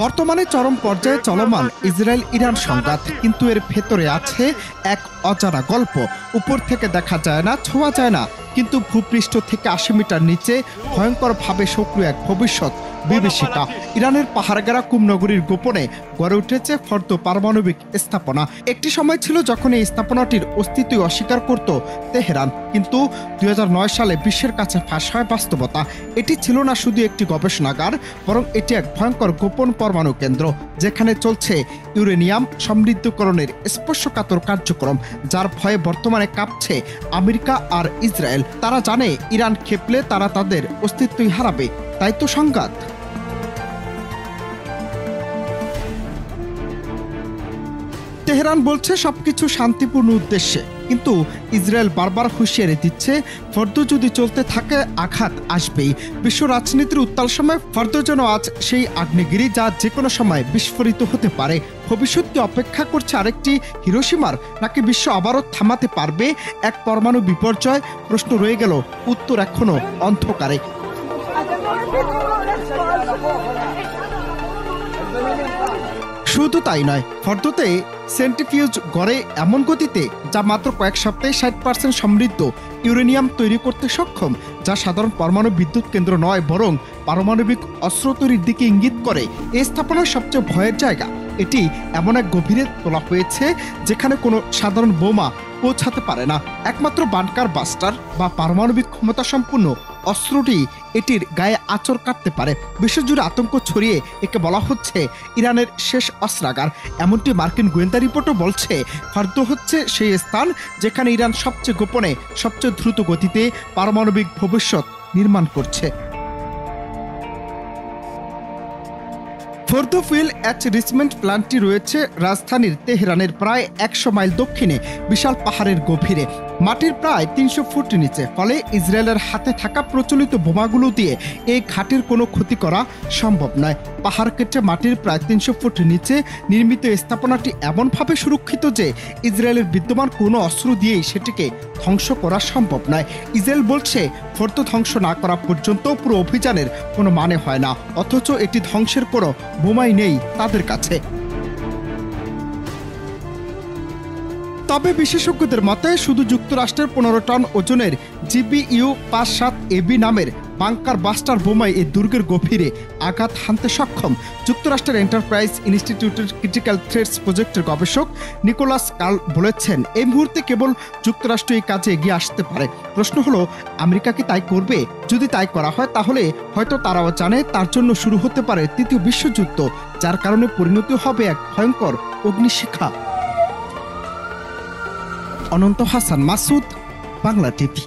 বর্তমানে চরম পর্যায়ে চলমান ইসরায়েল ইরান সংঘাত, কিন্তু এর ভেতরে আছে এক অজানা গল্প। উপর থেকে দেখা যায় না, ছোঁয়া যায় না, কিন্তু ভূপৃষ্ঠ থেকে ৮০ মিটার নিচে ভয়ঙ্করভাবে সক্রিয় এক ভবিষ্যৎ বিভীষিকা। ইরানের পাহাড়গেরা কুম নগরীর গোপনে গড়ে উঠেছে ফর্দ পারমাণবিক স্থাপনা। একটি সময় ছিল যখন এই স্থাপনাটির অস্তিত্ব অস্বীকার করত তেহরান, কিন্তু ২০০৯ সালে বিশ্বের কাছে ফাঁস হয় বাস্তবতা। এটি ছিল না শুধু একটি গবেষণাগার, বরং এটি এক ভয়ঙ্কর গোপন পরমাণু কেন্দ্র, যেখানে চলছে ইউরেনিয়াম সমৃদ্ধকরণের স্পর্শকাতর কার্যক্রম, যার ভয়ে বর্তমানে কাঁপছে আমেরিকা আর ইসরায়েল। তারা জানে ইরান ক্ষেপলে তারা তাদের অস্তিত্বই হারাবে, তাই তো সংঘাত। তেহরান বলছে সবকিছু শান্তিপূর্ণ উদ্দেশ্যে, কিন্তু ইসরায়েল বারবার হুঁশিয়ারি দিচ্ছে ফর্দ যদি চলতে থাকে আঘাত আসবেই। বিশ্ব রাজনীতির উত্তাল সময় ফর্দ যেন আজ সেই আগ্নেয়গিরি, যা যে কোনো সময় বিস্ফোরিত হতে পারে। ভবিষ্যৎকে অপেক্ষা করছে আরেকটি হিরোশিমার, নাকি বিশ্ব আবারও থামাতে পারবে এক পরমাণু বিপর্যয়? প্রশ্ন রয়ে গেল, উত্তর এখনো অন্ধকারে। শুধু তাই নয়, ফর্দতে সেন্ট্রিফিউজ গড়ে এমন গতিতে যা মাত্র কয়েক সপ্তাহে ৬০% সমৃদ্ধ ইউরেনিয়াম তৈরি করতে সক্ষম, যা সাধারণ পরমাণু বিদ্যুৎ কেন্দ্র নয়, বরং পারমাণবিক অস্ত্র তৈরির দিকে ইঙ্গিত করে। এই স্থাপনার সবচেয়ে ভয়ের জায়গা, এটি এমন এক গভীরে তোলা হয়েছে যেখানে কোনো সাধারণ বোমা পৌঁছাতে পারে না। একমাত্র বানকার বাস্টার বা পারমাণবিক ক্ষমতা সম্পন্ন অস্ত্রটি এটির গায়ে আঁচড় কাটতে পারে। বিশ্বজুড়ে আতঙ্ক ছড়িয়ে একে বলা হচ্ছে ইরানের শেষ অস্ত্রাগার। এমনটি মার্কিন গোয়েন্দা রিপোর্টও বলছে ফর্দ হচ্ছে সেই স্থান যেখানে ইরান সবচেয়ে গোপনে, সবচেয়ে দ্রুত গতিতে পারমাণবিক ভবিষ্যৎ নির্মাণ করছে। ফর্দ ফুয়েল অ্যাচরিচমেন্ট প্ল্যান্টটি রয়েছে রাজধানীর তেহরানের প্রায় ১০০ মাইল দক্ষিণে, বিশাল পাহাড়ের গভীরে, মাটির প্রায় ৩০০ ফুট নিচে। ফলে ইসরায়েলের হাতে থাকা প্রচলিত বোমাগুলো দিয়ে এই ঘাটির কোনো ক্ষতি করা সম্ভব নয়। পাহাড় কেটে মাটির প্রায় ৩০০ ফুট নিচে নির্মিত স্থাপনাটি এমনভাবে সুরক্ষিত যে ইসরায়েলের বিদ্যমান কোনো অস্ত্র দিয়েই সেটিকে ধ্বংস করা সম্ভব নয়। ইসরায়েল বলছে ফর্দ ধ্বংস না করা পর্যন্ত পুরো অভিযানের কোনো মানে হয় না, অথচ এটি ধ্বংসের কোনো বোমাই নেই তাদের কাছে। তবে বিশেষজ্ঞদের মতে শুধু যুক্তরাষ্ট্রের ১৫ টন ওজনের GBU-57AB নামের বাংকার বাস্টার বোমাই এই দুর্গের গভীরে আঘাত হানতে সক্ষম। যুক্তরাষ্ট্রের এন্টারপ্রাইজ ইনস্টিটিউটের ক্রিটিক্যাল থ্রেটস প্রজেক্টের গবেষক নিকোলাস কার্ল বলেছেন, এই মুহূর্তে কেবল যুক্তরাষ্ট্র এই কাজে এগিয়ে আসতে পারে। প্রশ্ন হলো, আমেরিকা কি তাই করবে? যদি তাই করা হয়, তাহলে হয়তো তারাও জানে তার জন্য শুরু হতে পারে তৃতীয় বিশ্বযুদ্ধ, যার কারণে পরিণতি হবে এক ভয়ঙ্কর অগ্নিশিখা। অনন্ত হাসান মাসুদ, বাংলা টিভি।